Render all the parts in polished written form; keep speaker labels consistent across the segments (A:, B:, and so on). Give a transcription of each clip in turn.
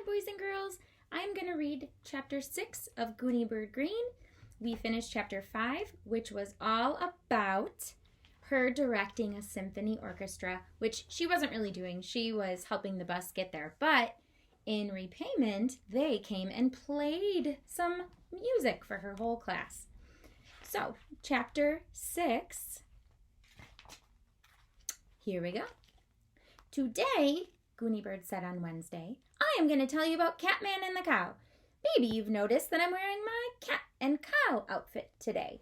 A: boys and girls. I'm going to read Chapter 6 of Gooney Bird Green. We finished Chapter 5, which was all about her directing a symphony orchestra, which she wasn't really doing. She was helping the bus get there. But in repayment, they came and played some music for her whole class. So, Chapter 6. Here we go. Today, Gooney Bird said on Wednesday, I am going to tell you about Catman and the Cow. Maybe you've noticed that I'm wearing my cat and cow outfit today.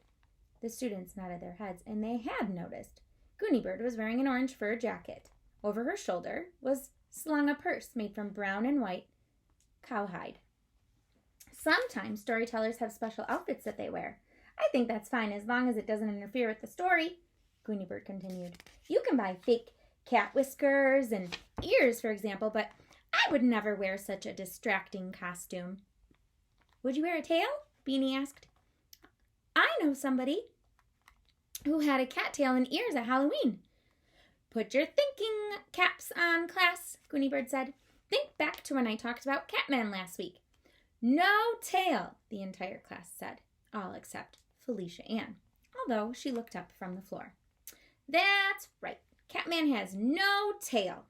A: The students nodded their heads, and they had noticed. Gooney Bird was wearing an orange fur jacket. Over her shoulder was slung a purse made from brown and white cowhide. Sometimes storytellers have special outfits that they wear. I think that's fine as long as it doesn't interfere with the story, Gooney Bird continued. You can buy fake cat whiskers and ears, for example, but I would never wear such a distracting costume. Would you wear a tail? Beanie asked. I know somebody who had a cat tail and ears at Halloween. Put your thinking caps on, class, Gooney Bird said. Think back to when I talked about Catman last week. No tail, the entire class said, all except Felicia Ann, although she looked up from the floor. That's right. Catman has no tail.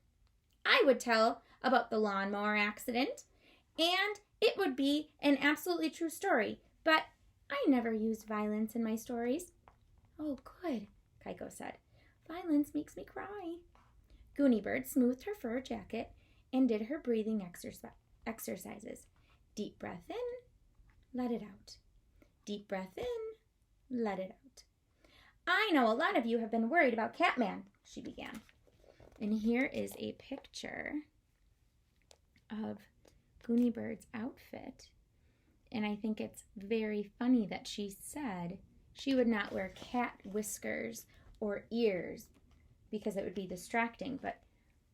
A: I would tell about the lawnmower accident, and it would be an absolutely true story, but I never use violence in my stories. Oh, good, Keiko said. Violence makes me cry. Gooney Bird smoothed her fur jacket and did her breathing exercises. Deep breath in, let it out. Deep breath in, let it out. I know a lot of you have been worried about Catman, she began. And here is a picture of Gooney Bird's outfit. And I think it's very funny that she said she would not wear cat whiskers or ears because it would be distracting. But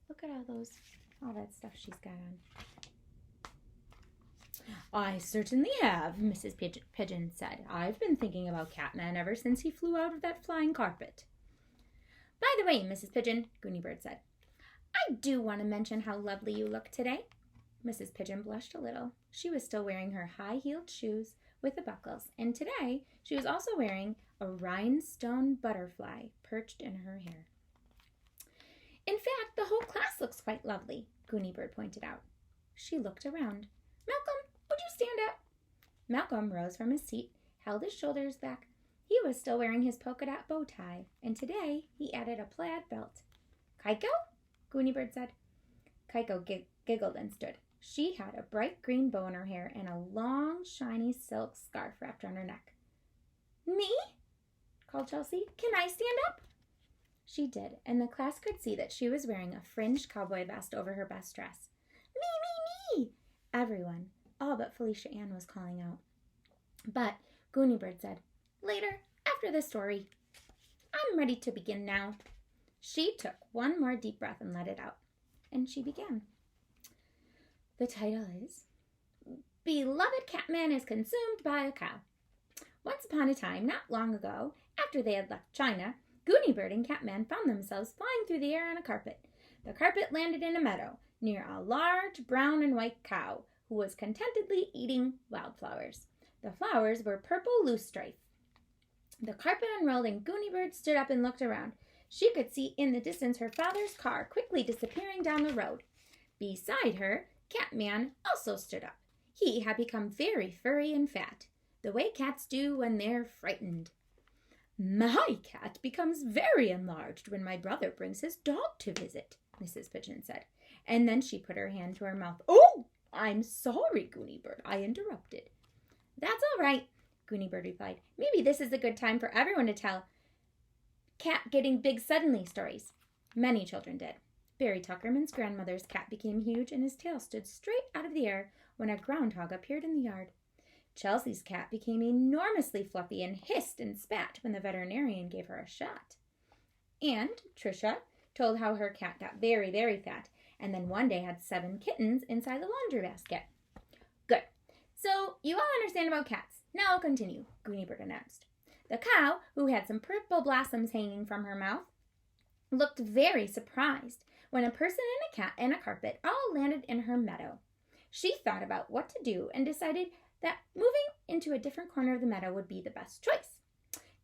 A: look at all that stuff she's got on. I certainly have, Mrs. Pigeon said. I've been thinking about Catman ever since he flew out of that flying carpet. By the way, Mrs. Pigeon, Gooney Bird said, I do want to mention how lovely you look today. Mrs. Pigeon blushed a little. She was still wearing her high-heeled shoes with the buckles, and today she was also wearing a rhinestone butterfly perched in her hair. In fact, the whole class looks quite lovely, Gooney Bird pointed out. She looked around. Malcolm, would you stand up? Malcolm rose from his seat, held his shoulders back. He was still wearing his polka dot bow tie, and today he added a plaid belt. Keiko? Gooney Bird said. Keiko giggled and stood. She had a bright green bow in her hair and a long, shiny silk scarf wrapped around her neck. Me? Called Chelsea. Can I stand up? She did, and the class could see that she was wearing a fringed cowboy vest over her best dress. Me! Everyone, all but Felicia Ann, was calling out. But Gooney Bird said, Later, after the story. I'm ready to begin now. She took one more deep breath and let it out, and she began. The title is Beloved Catman is Consumed by a Cow. Once upon a time, not long ago, after they had left China, Gooney Bird and Catman found themselves flying through the air on a carpet. The carpet landed in a meadow near a large brown and white cow who was contentedly eating wildflowers. The flowers were purple loosestrife. The carpet unrolled and Gooney Bird stood up and looked around. She could see in the distance her father's car quickly disappearing down the road. Beside her, Catman also stood up. He had become very furry and fat, the way cats do when they're frightened. My cat becomes very enlarged when my brother brings his dog to visit, Mrs. Pigeon said. And then she put her hand to her mouth. Oh, I'm sorry, Gooney Bird. I interrupted. That's all right, Gooney Bird replied. Maybe this is a good time for everyone to tell cat getting big suddenly stories. Many children did. Barry Tuckerman's grandmother's cat became huge and his tail stood straight out of the air when a groundhog appeared in the yard. Chelsea's cat became enormously fluffy and hissed and spat when the veterinarian gave her a shot. And Tricia told how her cat got very, very fat and then one day had 7 kittens inside the laundry basket. Good. So you all understand about cats. Now I'll continue, Gooney Bird announced. The cow, who had some purple blossoms hanging from her mouth, looked very surprised when a person and a cat and a carpet all landed in her meadow. She thought about what to do and decided that moving into a different corner of the meadow would be the best choice.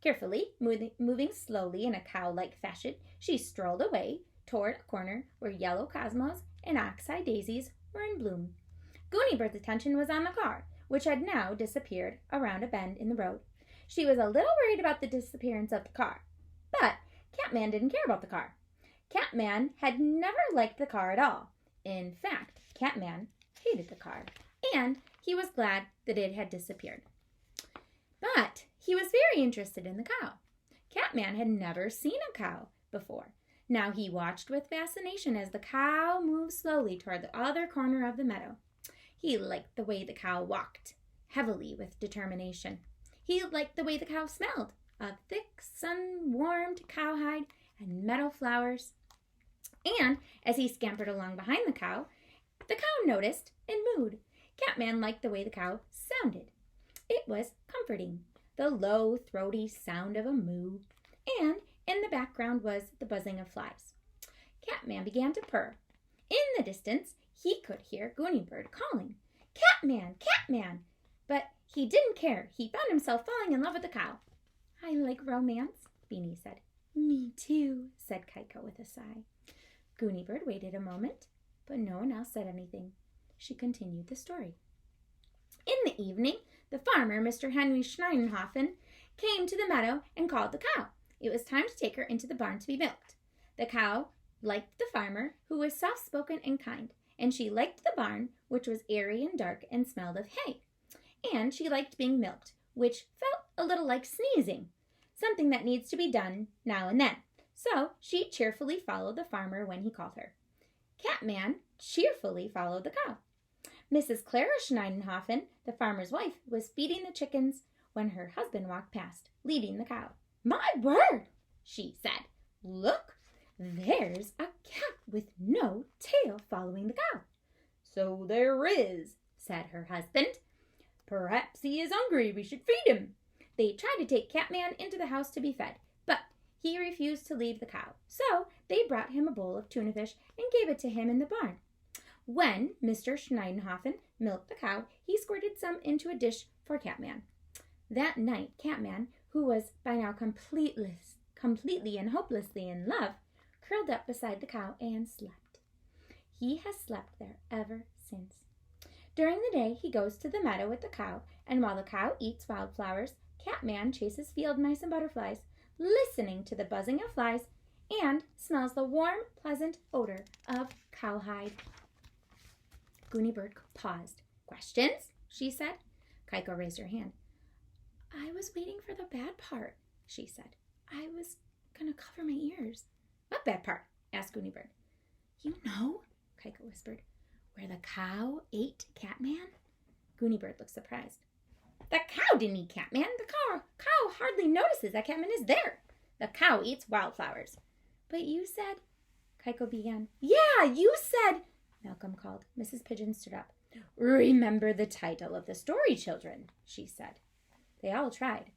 A: Carefully, moving slowly in a cow-like fashion, she strolled away toward a corner where yellow cosmos and oxeye daisies were in bloom. Gooney Bird's attention was on the car, which had now disappeared around a bend in the road. She was a little worried about the disappearance of the car, but Catman didn't care about the car. Catman had never liked the car at all. In fact, Catman hated the car, and he was glad that it had disappeared. But he was very interested in the cow. Catman had never seen a cow before. Now he watched with fascination as the cow moved slowly toward the other corner of the meadow. He liked the way the cow walked, heavily with determination. He liked the way the cow smelled, of thick, sun-warmed cowhide and meadow flowers. And as he scampered along behind the cow noticed and mooed. Catman liked the way the cow sounded. It was comforting, the low, throaty sound of a moo, and in the background was the buzzing of flies. Catman began to purr. In the distance, he could hear Gooney Bird calling, "Catman! Catman!" But he didn't care. He found himself falling in love with the cow. "I like romance," Beanie said. "Me too," said Kaiko with a sigh. Gooney Bird waited a moment, but no one else said anything. She continued the story. In the evening, the farmer, Mr. Henry Schneidenhofen, came to the meadow and called the cow. It was time to take her into the barn to be milked. The cow liked the farmer, who was soft-spoken and kind, and she liked the barn, which was airy and dark and smelled of hay. And she liked being milked, which felt a little like sneezing, something that needs to be done now and then. So she cheerfully followed the farmer when he called her. Catman cheerfully followed the cow. Mrs. Clara Schneidenhofen, the farmer's wife, was feeding the chickens when her husband walked past, leading the cow. "My word," she said. "Look, there's a cat with no tail following the cow." "So there is," said her husband. "Perhaps he is hungry. We should feed him." They tried to take Catman into the house to be fed, but he refused to leave the cow. So they brought him a bowl of tuna fish and gave it to him in the barn. When Mr. Schneidenhofen milked the cow, he squirted some into a dish for Catman. That night, Catman, who was by now completely and hopelessly in love, curled up beside the cow and slept. He has slept there ever since. During the day, he goes to the meadow with the cow, and while the cow eats wildflowers, Catman chases field mice and butterflies, listening to the buzzing of flies, and smells the warm, pleasant odor of cowhide. Gooney Bird paused. "Questions?" she said. Kaiko raised her hand. "I was waiting for the bad part," she said. "I was going to cover my ears." "What bad part?" asked Gooney Bird. "You know," Kaiko whispered, "where the cow ate Catman?" Gooney Bird looked surprised. "The cow didn't eat Catman. The cow hardly notices that Catman is there. The cow eats wildflowers." "But you said," Kaiko began. "Yeah, you said," Malcolm called. Mrs. Pigeon stood up. "Remember the title of the story, children," she said. They all tried.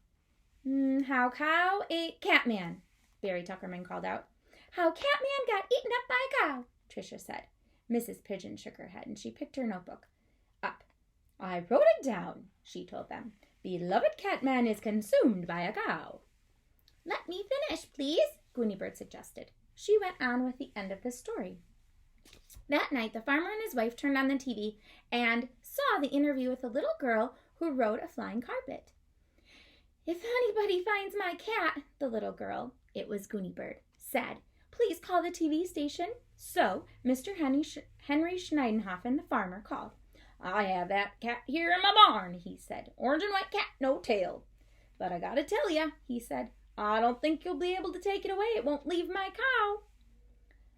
A: "How Cow Ate Catman," Barry Tuckerman called out. "How Catman Got Eaten Up by a Cow," Tricia said. Mrs. Pigeon shook her head and she picked her notebook up. "I wrote it down," she told them. "Beloved Catman is consumed by a cow." "Let me finish, please," Gooney Bird suggested. She went on with the end of the story. That night, the farmer and his wife turned on the TV and saw the interview with the little girl who rode a flying carpet. "If anybody finds my cat," the little girl, it was Gooney Bird, said, "please call the TV station." So Mr. Henry Schneidenhofen, the farmer, called. "I have that cat here in my barn," he said. "Orange and white cat, no tail. But I gotta tell ya," he said, "I don't think you'll be able to take it away. It won't leave my cow."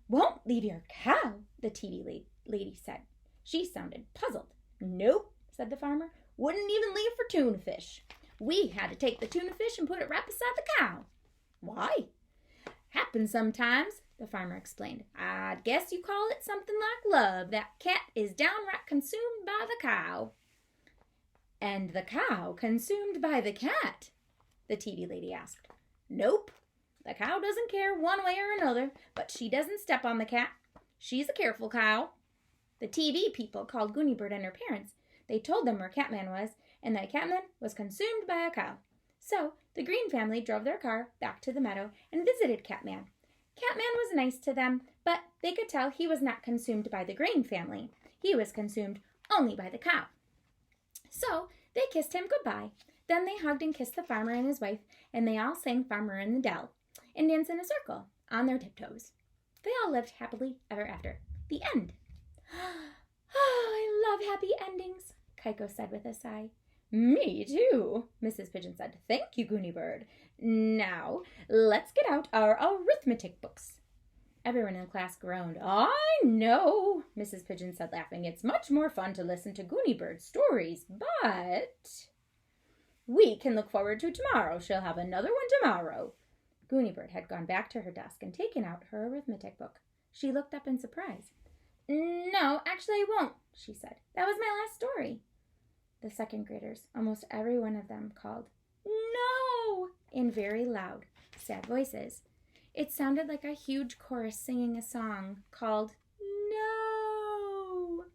A: "Won't leave your cow?" the TV lady said. She sounded puzzled. "Nope," said the farmer. "Wouldn't even leave for tuna fish. We had to take the tuna fish and put it right beside the cow." "Why?" "Happens sometimes," the farmer explained. "I guess you call it something like love. That cat is downright consumed by the cow." "And the cow consumed by the cat?" the TV lady asked. "Nope. The cow doesn't care one way or another, but she doesn't step on the cat. She's a careful cow." The TV people called Gooney Bird and her parents. They told them where Catman was, and that Catman was consumed by a cow. So the Green family drove their car back to the meadow and visited Catman. Catman was nice to them, but they could tell he was not consumed by the Green family. He was consumed only by the cow. So they kissed him goodbye. Then they hugged and kissed the farmer and his wife, and they all sang Farmer in the Dell and danced in a circle on their tiptoes. They all lived happily ever after. The end. Oh, I love happy endings, Keiko said with a sigh. Me too, Mrs. Pigeon said. Thank you, Gooney Bird. Now, let's get out our arithmetic books. Everyone in the class groaned. I know, Mrs. Pigeon said, laughing. It's much more fun to listen to Gooney Bird's stories, but we can look forward to tomorrow. She'll have another one tomorrow. Gooney Bird had gone back to her desk and taken out her arithmetic book. She looked up in surprise. No, actually I won't, she said. That was my last story. The second graders, almost every one of them, called, No! In very loud, sad voices. It sounded like a huge chorus singing a song called No!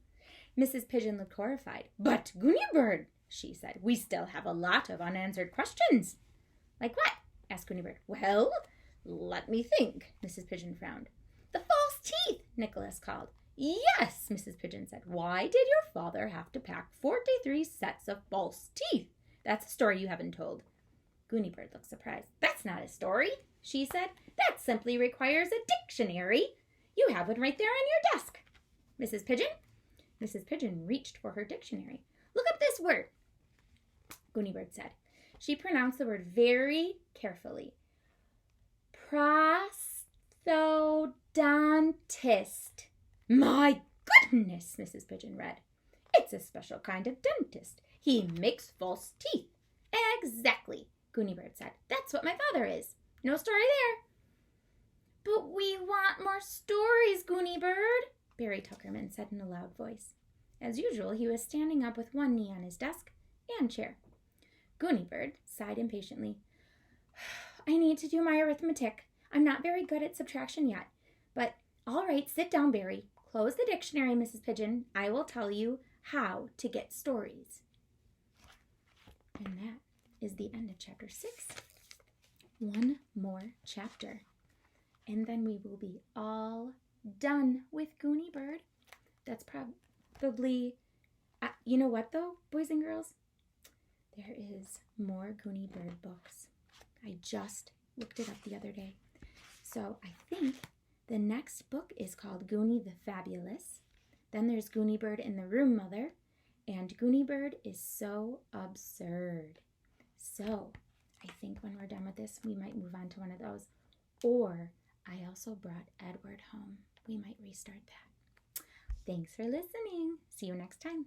A: Mrs. Pigeon looked horrified. But, Gooney Bird, she said, we still have a lot of unanswered questions. Like what? Asked Gooney Bird. Well, let me think, Mrs. Pigeon frowned. The false teeth, Nicholas called. Yes, Mrs. Pigeon said. Why did your father have to pack 43 sets of false teeth? That's a story you haven't told. Gooney Bird looked surprised. That's not a story, she said. That simply requires a dictionary. You have one right there on your desk. Mrs. Pigeon? Mrs. Pigeon reached for her dictionary. Look up this word, Gooney Bird said. She pronounced the word very carefully. Prosthodontist. My goodness, Mrs. Pigeon read. It's a special kind of dentist. He makes false teeth. Exactly, Gooney Bird said. That's what my father is. No story there. But we want more stories, Gooney Bird, Barry Tuckerman said in a loud voice. As usual, he was standing up with one knee on his desk and chair. Gooney Bird sighed impatiently. I need to do my arithmetic. I'm not very good at subtraction yet. But, all right, sit down, Barry. Close the dictionary, Mrs. Pigeon. I will tell you how to get stories. And that is the end of chapter 6. One more chapter. And then we will be all done with Gooney Bird. That's probably, you know what though, boys and girls? There is more Gooney Bird books. I just looked it up the other day. So I think the next book is called Gooney the Fabulous. Then there's Gooney Bird and the Room Mother. And Gooney Bird is so absurd. So I think when we're done with this, we might move on to one of those. Or I also brought Edward home. We might restart that. Thanks for listening. See you next time.